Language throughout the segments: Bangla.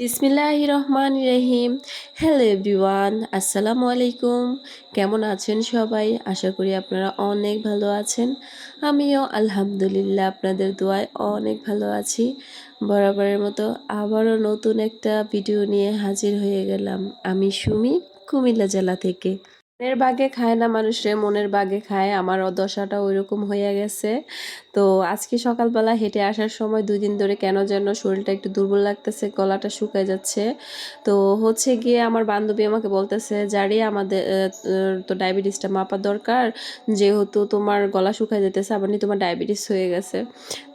বিসমিল্লাহির রহমানির রহিম। হ্যালো এভরিওয়ান, আসসালামু আলাইকুম। কেমন আছেন সবাই? আশা করি আপনারা অনেক ভালো আছেন। আমিও আলহামদুলিল্লাহ আপনাদের দোয়ায় অনেক ভালো আছি। বরাবরের মতো আবারও নতুন একটা ভিডিও নিয়ে হাজির হয়ে গেলাম। আমি সুমি, কুমিল্লা জেলা থেকে। মনের বাগে খায় না মানুষে, মনের বাগে খায়। আমারও দশাটা ওইরকম হয়ে গেছে। তো আজকে সকালবেলা হেঁটে আসার সময় 2 দিন ধরে কেন যেন শরীরটা একটু দুর্বল লাগতেছে, গলাটা শুকায় যাচ্ছে। তো হচ্ছে গিয়ে আমার বান্ধবী আমাকে বলতেছে, জারি আমাদের তো ডায়াবেটিসটা মাপা দরকার, যেহেতু তোমার গলা শুকায় যেতেছে, আবার নি তোমার ডায়াবেটিস হয়ে গেছে।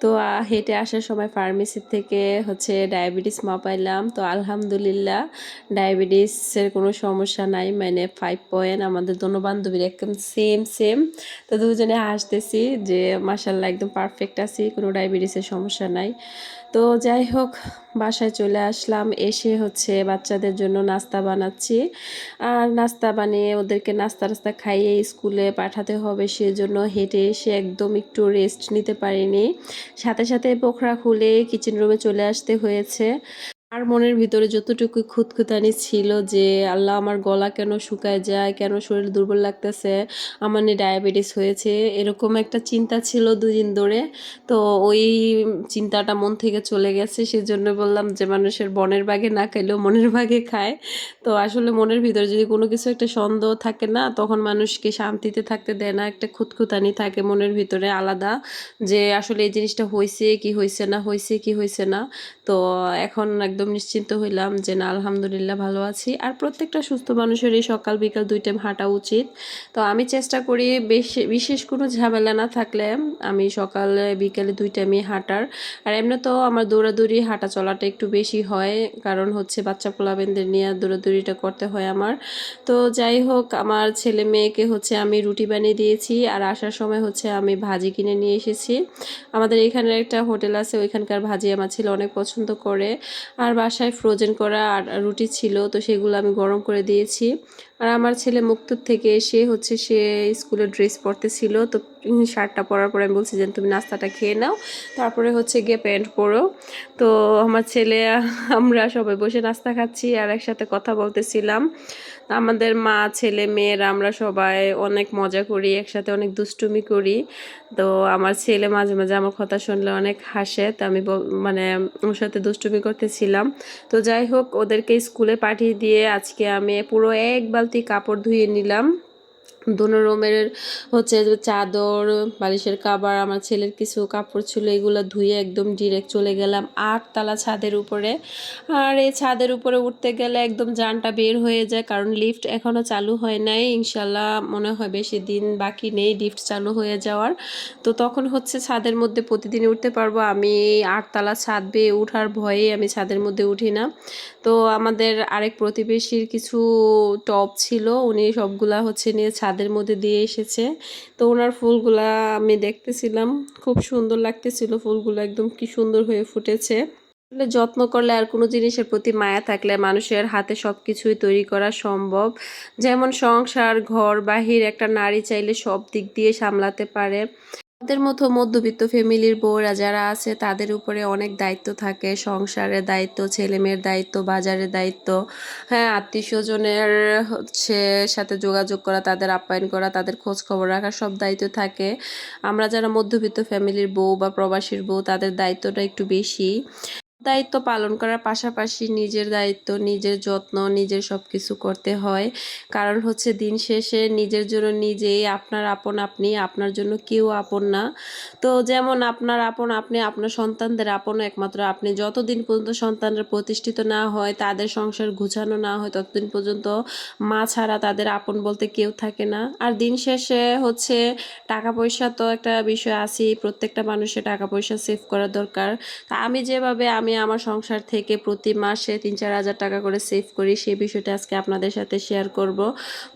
তো হেঁটে আসার সময় ফার্মেসি থেকে হচ্ছে ডায়াবেটিস মাপাইলাম। তো আলহামদুলিল্লাহ ডায়াবেটিসের কোনো সমস্যা নাই, মানে 5 পয়েন্ট। আমাদের দোনো বান্ধবীর একদম সেম সেম। তো দুজনে হাসতেছি যে মাশাল্লাহ একদম পারফেক্ট আছি, কোনো ডায়াবেটিসের সমস্যা নাই। তো যাই হোক, বাসায় চলে আসলাম। এসে হচ্ছে বাচ্চাদের জন্য নাস্তা বানাচ্ছি। আর নাস্তা বানিয়ে ওদেরকে নাস্তা টাস্তা খাইয়ে স্কুলে পাঠাতে হবে, সেজন্য হেঁটে এসে একদম একটু রেস্ট নিতে পারিনি। সাথে সাথে পোখরা খুলে কিচেন রুমে চলে আসতে হয়েছে। আর মনের ভিতরে যতটুকু খুঁতখুঁতানি ছিল যে আল্লাহ আমার গলা কেন শুকায় যায়, কেন শরীর দুর্বল লাগতেছে, আমার নিয়ে ডায়াবেটিস হয়েছে, এরকম একটা চিন্তা ছিল 2 দিন ধরে। তো ওই চিন্তাটা মন থেকে চলে গেছে, সেজন্য বললাম যে মানুষের বনের বাগে না খাইলেও মনের বাগে খায়। তো আসলে মনের ভিতরে যদি কোনো কিছু একটা সন্দেহ থাকে না, তখন মানুষকে শান্তিতে থাকতে দেয় না, একটা খুঁতখুঁতানি থাকে মনের ভিতরে আলাদা, যে আসলে এই জিনিসটা হয়েছে কি হয়েছে না, হয়েছে কি হয়েছে না। তো এখন একদম নিশ্চিন্ত হইলাম যে না, আলহামদুলিল্লাহ ভালো আছি। আর প্রত্যেকটা সুস্থ মানুষেরই সকাল বিকাল 2 টাইম হাঁটা উচিত। তো আমি চেষ্টা করি বিশেষ কোনো ঝামেলা না থাকলে আমি সকালে বিকালে 2 টাইমই হাঁটার। আর এমনি তো আমার দৌড়াদৌড়ি হাঁটা চলাটা একটু বেশি হয়, কারণ হচ্ছে বাচ্চা পোলাবেনদের নিয়ে দৌড়াদৌড়িটা করতে হয় আমার। তো যাই হোক, আমার ছেলে মেয়েকে হচ্ছে আমি রুটি বানিয়ে দিয়েছি, আর আসার সময় হচ্ছে আমি ভাজি কিনে নিয়ে এসেছি। আমাদের এখানের একটা হোটেল আছে, ওইখানকার ভাজি আমার ছেলে অনেক পছন্দ করে। আর বাসায় ফ্রোজেন করা আর রুটি ছিল, তো সেগুলো আমি গরম করে দিয়েছি। আর আমার ছেলে মুক্তর থেকে এসে হচ্ছে সে স্কুলের ড্রেস পরতেছিল, তো শার্টটা পরার পরে আমি বলছি যে তুমি নাস্তাটা খেয়ে নাও, তারপরে হচ্ছে গিয়ে প্যান্ট পরো। তো আমার ছেলে আমরা সবাই বসে নাস্তা খাচ্ছি আর একসাথে কথা বলতেছিলাম। আমাদের মা ছেলে মেয়েরা আমরা সবাই অনেক মজা করি, একসাথে অনেক দুষ্টুমি করি। তো আমার ছেলে মাঝে মাঝে আমার কথা শুনলে অনেক হাসে, তো আমি মানে ওর সাথে দুষ্টুমি করতেছিলাম। তো যাই হোক, ওদেরকে স্কুলে পাঠিয়ে দিয়ে আজকে আমি পুরো 1 বালতি কাপড় ধুয়ে নিলাম। দোনো রুমের হচ্ছে যে চাদর, বালিশের কাভার, আমার ছেলের কিছু কাপড় ছিল, এগুলো ধুয়ে একদম ডিরেক্ট চলে গেলাম 8 তলা ছাদের উপরে। আর এই ছাদের উপরে উঠতে গেলে একদম জানটা বের হয়ে যায়, কারণ লিফট এখনও চালু হয় নাই। ইনশাল্লাহ মনে হয় বেশি দিন বাকি নেই লিফট চালু হয়ে যাওয়ার। তো তখন হচ্ছে ছাদের মধ্যে প্রতিদিন উঠতে পারবো। আমি এই 8 তলা ছাদ বেয়ে উঠার ভয়ে আমি ছাদের মধ্যে উঠি না। তো আমাদের আরেক প্রতিবেশীর কিছু টব ছিল, উনি সবগুলা হচ্ছে নিয়ে ছাদের মধ্যে দিয়ে এসেছে। তো ওনার ফুলগুলা আমি দেখতেছিলাম, খুব সুন্দর লাগতেছিল ফুলগুলো, একদম কি সুন্দর হয়ে ফুটেছে। আসলে যত্ন করলে আর কোনো জিনিসের প্রতি মায়া থাকলে মানুষের হাতে সব কিছুই তৈরি করা সম্ভব। যেমন সংসার, ঘর, বাহির একটা নারী চাইলে সব দিক দিয়ে সামলাতে পারে। আমাদের মতো মধ্যবিত্ত ফ্যামিলির বউরা যারা আছে তাদের উপরে অনেক দায়িত্ব থাকে, সংসারের দায়িত্ব, ছেলেমেয়ের দায়িত্ব, বাজারের দায়িত্ব, হ্যাঁ আত্মীয় স্বজনের হচ্ছে সাথে যোগাযোগ করা, তাদের আপ্যায়ন করা, তাদের খোঁজ খবর রাখা, সব দায়িত্ব থাকে। আমরা যারা মধ্যবিত্ত ফ্যামিলির বউ বা প্রবাসীর বউ, তাদের দায়িত্বটা একটু বেশি। দায়িত্ব পালন করার পাশাপাশি নিজের দায়িত্ব, নিজের যত্ন, নিজের সব কিছু করতে হয়। কারণ হচ্ছে দিন শেষে নিজের জন্য নিজেই, আপনার আপন আপনি, আপনার জন্য কেউ আপন না। তো যেমন আপনার আপন আপনি, আপনার সন্তানদের আপন একমাত্র আপনি। যতদিন পর্যন্ত সন্তানরা প্রতিষ্ঠিত না হয়, তাদের সংসার গুছানো না হয়, ততদিন পর্যন্ত মা ছাড়া তাদের আপন বলতে কেউ থাকে না। আর দিন শেষে হচ্ছে টাকা পয়সা তো একটা বিষয় আছেই, প্রত্যেকটা মানুষের টাকা পয়সা সেভ করা দরকার। তা আমি যেভাবে আমি আমার সংসার থেকে প্রতি মাসে 3-4 হাজার টাকা করে সেভ করি, সেই বিষয়টা আজকে আপনাদের সাথে শেয়ার করব।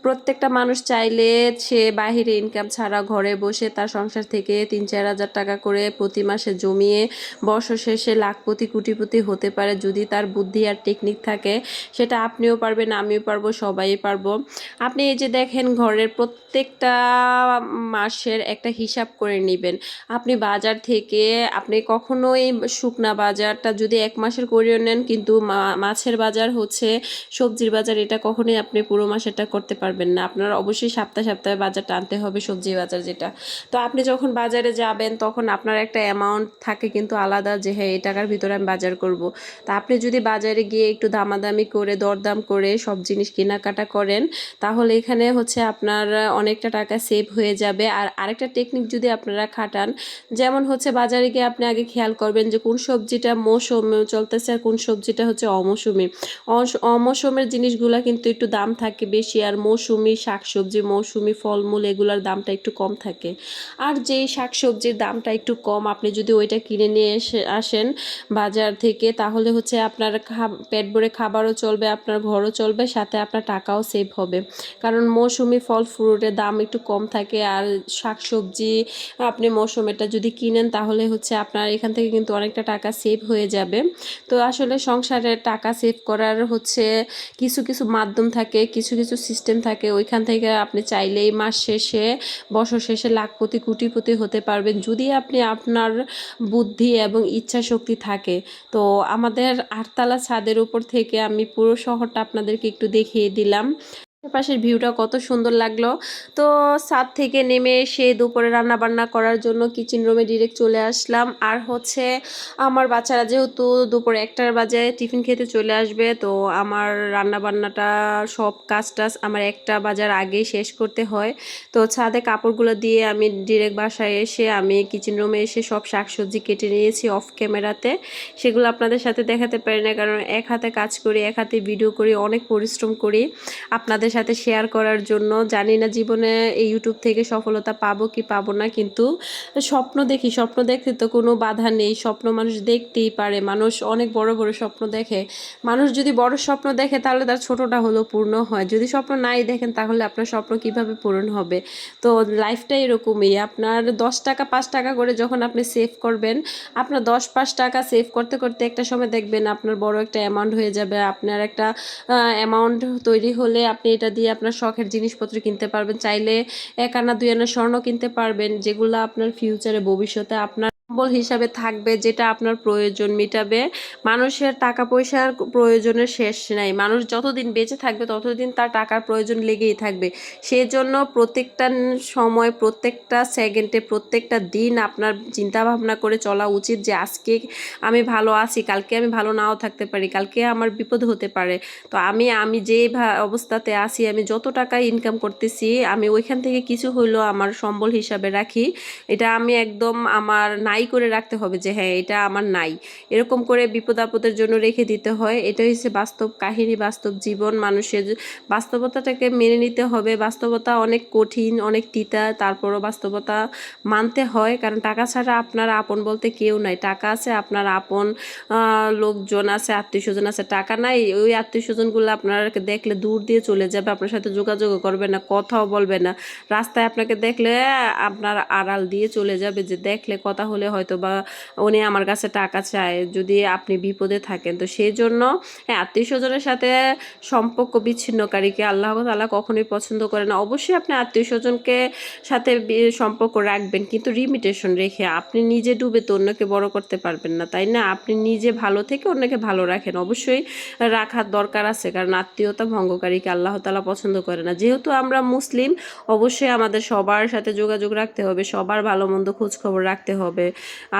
প্রত্যেকটা মানুষ চাইলে সে বাহিরে ইনকাম ছাড়া ঘরে বসে তার সংসার থেকে 3-4 হাজার টাকা করে প্রতি মাসে জমিয়ে বছর শেষে লাখপতি কোটিপতি হতে পারে, যদি তার বুদ্ধি আর টেকনিক থাকে। সেটা আপনিও পারবেন, আমিও পারবো, সবাই পারবো। আপনি এই যে দেখেন, ঘরের প্রত্যেকটা মাসের একটা হিসাব করে নেবেন। আপনি বাজার থেকে আপনি কখনোই শুকনা বাজারটা যদি যদি 1 মাসের করেও নেন কিন্তু মাছের বাজার হচ্ছে সবজির বাজার এটা কখনোই আপনি পুরো মাসেরটা করতে পারবেন না। আপনার অবশ্যই সপ্তাহে সপ্তাহে বাজারটা আনতে হবে, সবজি বাজার যেটা। তো আপনি যখন বাজারে যাবেন তখন আপনার একটা অ্যামাউন্ট থাকে কিন্তু আলাদা, যে হ্যাঁ এই টাকার ভিতরে আমি বাজার করব। তা আপনি যদি বাজারে গিয়ে একটু দামাদামি করে দরদাম করে সব জিনিস কেনাকাটা করেন তাহলে এখানে হচ্ছে আপনার অনেকটা টাকা সেভ হয়ে যাবে। আর আরেকটা টেকনিক যদি আপনারা খাটান, যেমন হচ্ছে বাজারে গিয়ে আপনি আগে খেয়াল করবেন যে কোন সবজিটা মৌসুমে চলতেছে আর কোন সবজিটা হচ্ছে অমৌসুমি। অমৌসুমের জিনিসগুলা কিন্তু একটু দাম থাকে বেশি, আর মৌসুমি শাকসবজি, মৌসুমি ফলমূল এগুলোর দামটা একটু কম থাকে। আর যেই শাকসবজির দামটা একটু কম আপনি যদি ওইটা কিনে নিয়ে আসেন বাজার থেকে, তাহলে হচ্ছে আপনার পেট ভরে খাবারও চলবে, আপনার ঘরও চলবে, সাথে আপনার টাকাও সেভ হবে। কারণ মৌসুমি ফল ফ্রুটের দাম একটু কম থাকে, আর শাকসবজি আপনি মৌসুমেরটা যদি কিনেন তাহলে হচ্ছে আপনার এখান থেকে কিন্তু অনেকটা টাকা সেভ হয়ে যাবে। তো আসলে সংসারে টাকা সেভ করার হচ্ছে কিছু কিছু মাধ্যম থাকে, কিছু কিছু সিস্টেম থাকে, ওইখান থেকে আপনি চাইলেই মাস শেষে বছর শেষে লাখপতি কোটিপতি হতে পারবেন যদি আপনি আপনার বুদ্ধি এবং ইচ্ছা শক্তি থাকে। তো আমাদের 8 তলা ছাদের উপর থেকে আমি পুরো শহরটা আপনাদেরকে একটু দেখিয়ে দিলাম। পাশের ভিউটা কত সুন্দর লাগলো। তো ছাদ থেকে নেমে এসে দুপুরে রান্না বান্না করার জন্য কিচেন রুমে ডিরেক্ট চলে আসলাম। আর হচ্ছে আমার বাচ্চারা যেহেতু দুপুরে 1টার বাজে টিফিন খেতে চলে আসবে, তো আমার রান্না বান্নাটা সব কাজ টাজ আমার 1টা বাজার আগেই শেষ করতে হয়। তো ছাদে কাপড়গুলো দিয়ে আমি ডিরেক্ট বাসায় এসে আমি কিচেন রুমে এসে সব শাকসবজি কেটে নিয়েছি অফ ক্যামেরাতে। সেগুলো আপনাদের সাথে দেখাতে পারি না, কারণ এক হাতে কাজ করি, এক হাতে ভিডিও করি, অনেক পরিশ্রম করি আপনাদের সাথে শেয়ার করার জন্য। জানি না জীবনে এই ইউটিউব থেকে সফলতা পাবো কি পাবো না, কিন্তু স্বপ্ন দেখি, স্বপ্ন দেখতে তো কোনো বাধা নেই, স্বপ্ন মানুষ দেখতেই পারে। মানুষ অনেক বড় বড় স্বপ্ন দেখে। মানুষ যদি বড় স্বপ্ন দেখে তাহলে তার ছোটটা হলেও পূর্ণ হয়, যদি স্বপ্ন নাই দেখেন তাহলে আপনার স্বপ্ন কিভাবে পূরণ হবে। তো লাইফটা এরকমই, আপনার 10 টাকা 5 টাকা করে যখন আপনি সেভ করবেন, আপনার 10-5 টাকা সেভ করতে করতে একটা সময় দেখবেন আপনার বড় একটা অ্যামাউন্ট হয়ে যাবে। আপনার একটা অ্যামাউন্ট তৈরি হলে আপনি এটা দিয়ে আপনার শখের জিনিসপত্র কিনতে পারবেন, চাইলে 1 আনা 2 আনা স্বর্ণ কিনতে পারবেন, যেগুলো আপনার ফিউচারে ভবিষ্যতে আপনার সম্বল হিসাবে থাকবে, যেটা আপনার প্রয়োজন মিটাবে। মানুষের টাকা পয়সার প্রয়োজনের শেষ নাই, মানুষ যতদিন বেঁচে থাকবে ততদিন তার টাকার প্রয়োজন লেগেই থাকবে। সেই জন্য প্রত্যেকটা সময়, প্রত্যেকটা সেকেন্ডে, প্রত্যেকটা দিন আপনার চিন্তা ভাবনা করে চলা উচিত যে আজকে আমি ভালো আছি, কালকে আমি ভালো নাও থাকতে পারি, কালকে আমার বিপদ হতে পারে। তো আমি যে অবস্থাতে আছি, আমি যত টাকা ইনকাম করতেছি আমি ওইখান থেকে কিছু হইলেও আমার সম্বল হিসাবে রাখি। এটা আমি একদম আমার নাই করে রাখতে হবে যে হ্যাঁ এটা আমার নাই, এরকম করে বিপদ আপদের জন্য রেখে দিতে হয়। এটা হচ্ছে বাস্তব কাহিনী, বাস্তব জীবন। মানুষের বাস্তবতাটাকে মেনে নিতে হবে। বাস্তবতা অনেক কঠিন, অনেক তিতা, তারপরও বাস্তবতা মানতে হয়, কারণ টাকা ছাড়া আপনার আপন বলতে কেউ নাই। টাকা আছে, আপনার আপন লোকজন আছে, আত্মীয় স্বজন আছে। টাকা নাই, ওই আত্মীয় স্বজনগুলো আপনার দেখলে দূর দিয়ে চলে যাবে, আপনার সাথে যোগাযোগও করবে না, কথাও বলবে না। রাস্তায় আপনাকে দেখলে আপনার আড়াল দিয়ে চলে যাবে, যে দেখলে কথা হলে হয়তো বা উনি আমার কাছে টাকা চায় যদি আপনি বিপদে থাকেন। তো সেই জন্য হ্যাঁ, আত্মীয় স্বজনের সাথে সম্পর্ক বিচ্ছিন্নকারীকে আল্লাহ তাআলা কখনোই পছন্দ করে না। অবশ্যই আপনি আত্মীয় স্বজনকে সাথে সম্পর্ক রাখবেন, কিন্তু লিমিটেশন রেখে। আপনি নিজে ডুবে তো অন্যকে বড় করতে পারবেন না, তাই না? আপনি নিজে ভালো থেকে অন্যকে ভালো রাখেন, অবশ্যই রাখার দরকার আছে, কারণ আত্মীয়তা ভঙ্গকারীকে আল্লাহ তাআলা পছন্দ করে না। যেহেতু আমরা মুসলিম, অবশ্যই আমাদের সবার সাথে যোগাযোগ রাখতে হবে, সবার ভালো মন্দ খোঁজ খবর রাখতে হবে,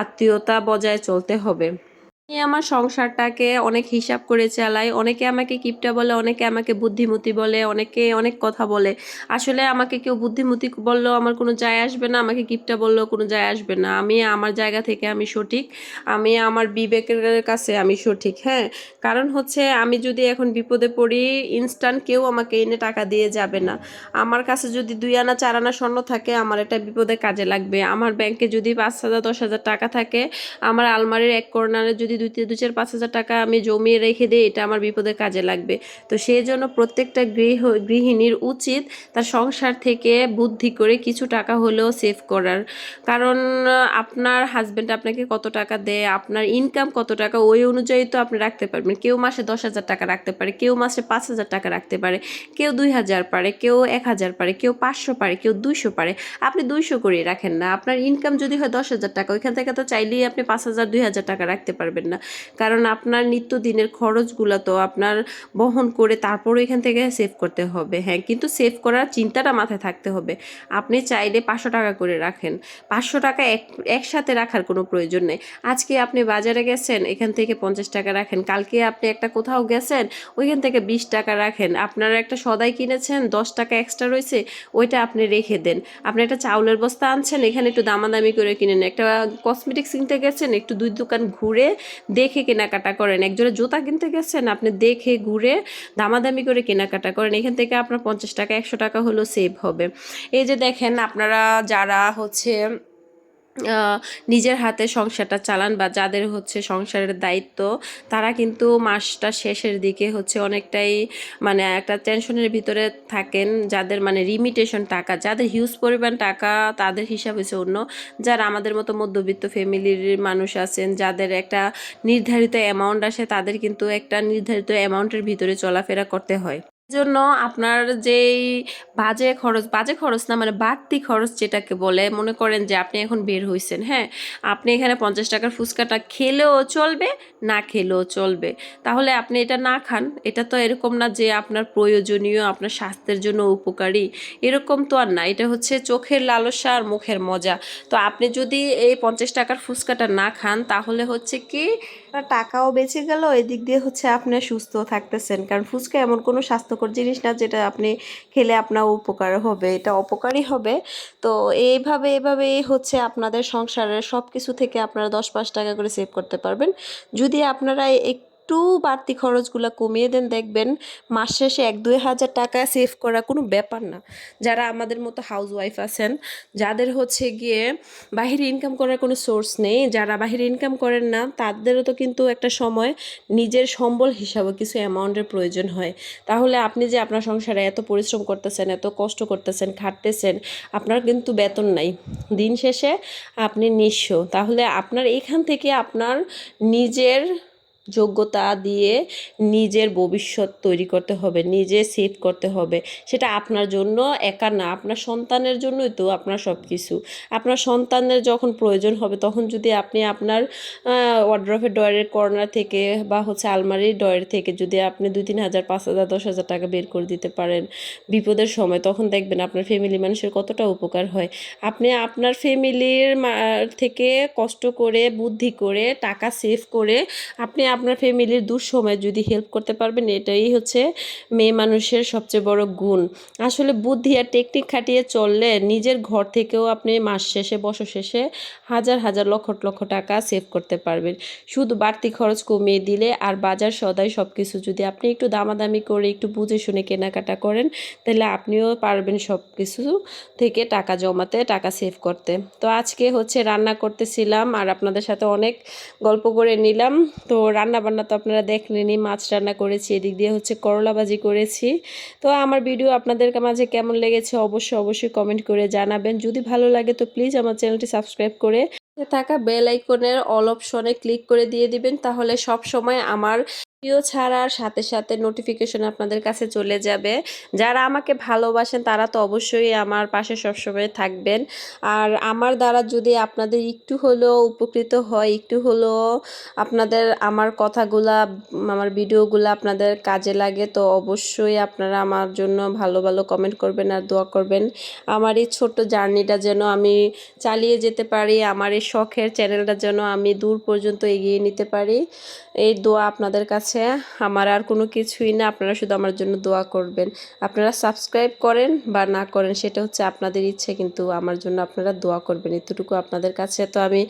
আত্মীয়তা বজায় চলতে হবে। আমি আমার সংসারটাকে অনেক হিসাব করে চালাই। অনেকে আমাকে কিপটা বলে, অনেকে আমাকে বুদ্ধিমতী বলে, অনেকে অনেক কথা বলে। আসলে আমাকে কেউ বুদ্ধিমতী বললেও আমার কোনো যায় আসবে না, আমাকে কিপটা বললেও কোনো যায় আসবে না। আমি আমার জায়গা থেকে আমি সঠিক, আমি আমার বিবেকের কাছে আমি সঠিক। হ্যাঁ, কারণ হচ্ছে আমি যদি এখন বিপদে পড়ি, ইনস্ট্যান্ট কেউ আমাকে এনে টাকা দিয়ে যাবে না। আমার কাছে যদি 2 আনা 4 আনা স্বর্ণ থাকে, আমার এটা বিপদে কাজে লাগবে। আমার ব্যাংকে যদি 5,000 10,000 টাকা থাকে, আমার আলমারির এক কর্নারে যদি 2-4-5 হাজার টাকা আমি জমিয়ে রেখে দিই, এটা আমার বিপদে কাজে লাগবে। তো সেই জন্য প্রত্যেকটা গৃহিণীর উচিত তার সংসার থেকে বুদ্ধি করে কিছু টাকা হলেও সেভ করার। কারণ আপনার হাজব্যান্ড আপনাকে কত টাকা দেয়, আপনার ইনকাম কত টাকা, ওই অনুযায়ী তো আপনি রাখতে পারবেন। কেউ মাসে 10,000 টাকা রাখতে পারে, কেউ মাসে 5,000 টাকা রাখতে পারে, কেউ 2,000 পারে, কেউ 1,000 পারে, কেউ 500 পারে, কেউ 200 পারে। আপনি 200 করে রাখেন না। আপনার ইনকাম যদি হয় 10,000 টাকা, ওইখান থেকে তো চাইলেই আপনি 5,000 2,000 টাকা রাখতে পারবেন না, কারণ আপনার নিত্যদিনের খরচগুলো তো আপনার বহন করে তারপরও এখান থেকে সেভ করতে হবে। হ্যাঁ, কিন্তু সেভ করার চিন্তাটা মাথায় থাকতে হবে। আপনি চাইলে 500 টাকা করে রাখেন, 500 টাকা একসাথে রাখার কোনো প্রয়োজন নেই। আজকে আপনি বাজারে গেছেন, এখান থেকে 50 টাকা রাখেন, কালকে আপনি একটা কোথাও গেছেন, ওইখান থেকে 20 টাকা রাখেন, আপনার একটা সদাই কিনেছেন 10 টাকা এক্সট্রা রয়েছে, ওইটা আপনি রেখে দেন। আপনি একটা চাউলের বস্তা আনছেন, এখানে একটু দামাদামি করে কিনেন। একটা কসমেটিক্স কিনতে গেছেন, একটু 2 দোকান ঘুরে দেখে কেনাকাটা করেন। একজোড়া জুতা কিনতে গেছেন, আপনি দেখে ঘুরে দামাদামি করে কেনাকাটা করেন। এখান থেকে আপনার 50 টাকা 100 টাকা হলেও সেভ হবে। এই যে দেখেন, আপনারা যারা হচ্ছে নিজের হাতে সংসারটা চালান বা যাদের হচ্ছে সংসারের দায়িত্ব, তারা কিন্তু মাসটা শেষের দিকে হচ্ছে অনেকটাই মানে একটা টেনশনের ভিতরে থাকেন। যাদের মানে লিমিটেশন টাকা, যাদের হিউজ পরিমাণ টাকা, তাদের হিসাব হচ্ছে অন্য। যারা আমাদের মতো মধ্যবিত্ত ফ্যামিলির মানুষ আছেন, যাদের একটা নির্ধারিত অ্যামাউন্ট আসে, তাদের কিন্তু একটা নির্ধারিত অ্যামাউন্টের ভিতরে চলাফেরা করতে হয়। জন্য আপনার যেই বাজে খরচ না, মানে বাড়তি খরচ যেটাকে বলে, মনে করেন যে আপনি এখন বের হইছেন, হ্যাঁ, আপনি এখানে 50 টাকার ফুচকাটা খেলেও চলবে, না খেলেও চলবে, তাহলে আপনি এটা না খান। এটা তো এরকম না যে আপনার প্রয়োজনীয়, আপনার স্বাস্থ্যের জন্য উপকারী, এরকম তো আর না। এটা হচ্ছে চোখের লালসা আর মুখের মজা। তো আপনি যদি এই 50 টাকার ফুচকাটা না খান, তাহলে হচ্ছে কি টাকাও বেঁচে গেল, এদিক দিয়ে হচ্ছে আপনি সুস্থ থাকতেছেন। কারণ ফুচকা এমন কোনো স্বাস্থ্যকর জিনিস না যেটা আপনি খেলে আপনার উপকার হবে, এটা অপকারই হবে। তো এভাবেই হচ্ছে আপনাদের সংসারের সব কিছু থেকে আপনারা 10-5 টাকা করে সেভ করতে পারবেন। যদি আপনারা একটু বাড়তি খরচগুলো কমিয়ে দেন, দেখবেন মাস শেষে 1-2 হাজার টাকা সেভ করা কোনো ব্যাপার না। যারা আমাদের মতো হাউস ওয়াইফ আছেন, যাদের হচ্ছে গিয়ে বাহিরে ইনকাম করার কোনো সোর্স নেই, যারা বাহিরে ইনকাম করেন না, তাদেরও তো কিন্তু একটা সময় নিজের সম্বল হিসাবে কিছু অ্যামাউন্টের প্রয়োজন হয়। তাহলে আপনি যে আপনার সংসারে এত পরিশ্রম করতেছেন, এত কষ্ট করতেছেন, খাটতেছেন, আপনার কিন্তু বেতন নাই, দিন শেষে আপনি নিঃস্ব। তাহলে আপনার এখান থেকে আপনার নিজের যোগ্যতা দিয়ে নিজের ভবিষ্যৎ তৈরি করতে হবে, নিজে সেভ করতে হবে। সেটা আপনার জন্য একা না, আপনার সন্তানের জন্যই তো আপনার সব কিছু। আপনার সন্তানের যখন প্রয়োজন হবে, তখন যদি আপনি আপনার ওয়ার্ড্রোবের ড্রয়ারের কর্নার থেকে বা হচ্ছে আলমারির ড্রয়ার থেকে যদি আপনি 2-3 হাজার, 5 হাজার, 10 হাজার টাকা বের করে দিতে পারেন বিপদের সময়, তখন দেখবেন আপনার ফ্যামিলি মানুষের কতটা উপকার হয়। আপনি আপনার ফ্যামিলির থেকে কষ্ট করে, বুদ্ধি করে, টাকা সেভ করে আপনি আপনার ফ্যামিলির দুঃসময়ে যদি হেল্প করতে পারবেন, এটাই হচ্ছে মেয়ে মানুষের সবচেয়ে বড় গুণ। আসলে বুদ্ধি আর টেকনিক খাটিয়ে চললে নিজের ঘর থেকেও আপনি মাস শেষে, বছর শেষে হাজার হাজার, লক্ষ লক্ষ টাকা সেভ করতে পারবেন। শুধু বাড়তি খরচ কমিয়ে দিলে আর বাজার সদাই সব কিছু যদি আপনি একটু দামাদামি করে, একটু বুঝে শুনে কেনাকাটা করেন, তাহলে আপনিও পারবেন সব কিছু থেকে টাকা জমাতে, টাকা সেভ করতে। তো আজকে হচ্ছে রান্না করতেছিলাম আর আপনাদের সাথে অনেক গল্প করে নিলাম। তো রান্না বান্না তো আপনারা দেখলেনই, মাছ রান্না করেছি, এদিক দিয়ে হচ্ছে করলা ভাজি করেছি। তো আমার ভিডিও আপনাদের মাঝে কেমন লেগেছে অবশ্যই কমেন্ট করে জানাবেন। যদি ভালো লাগে তো প্লিজ আমার চ্যানেলটি সাবস্ক্রাইব করে থাকা বেল আইকনের অল অপশনে ক্লিক করে দিয়ে দিবেন, তাহলে সব সময় আমার ভিডিও ছাড়ার সাথে সাথে নোটিফিকেশন আপনাদের কাছে চলে যাবে। যারা আমাকে ভালোবাসেন তারা তো অবশ্যই আমার পাশে সবসময় থাকবেন। আর আমার দ্বারা যদি আপনাদের একটু হলেও উপকৃত হয়, একটু হলেও আপনাদের আমার কথাগুলা, আমার ভিডিওগুলো আপনাদের কাজে লাগে, তো অবশ্যই আপনারা আমার জন্য ভালো ভালো কমেন্ট করবেন আর দোয়া করবেন। আমার এই ছোট্ট জার্নিটা যেন আমি চালিয়ে যেতে পারি, আমার এই শখের চ্যানেলটা যেন আমি দূর পর্যন্ত এগিয়ে নিতে পারি। এই দোয়া আপনাদের কাছে, আমার আর কোনো কিছুই না। আপনারা শুধু আমার জন্য দোয়া করবেন। আপনারা সাবস্ক্রাইব করেন বা না করেন সেটা হচ্ছে আপনাদের ইচ্ছে, কিন্তু আমার জন্য আপনারা দোয়া করবেন, এতটুকু আপনাদের কাছে তো আমি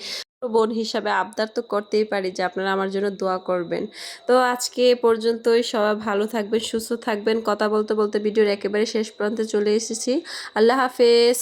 বোন হিসাবে আবদার তো করতেই পারি যে আপনারা আমার জন্য দোয়া করবেন। তো আজকে এ পর্যন্তই। সবাই ভালো থাকবেন, সুস্থ থাকবেন। কথা বলতে বলতে ভিডিওর একেবারে শেষ প্রান্তে চলে এসেছি। আল্লাহ হাফেজ।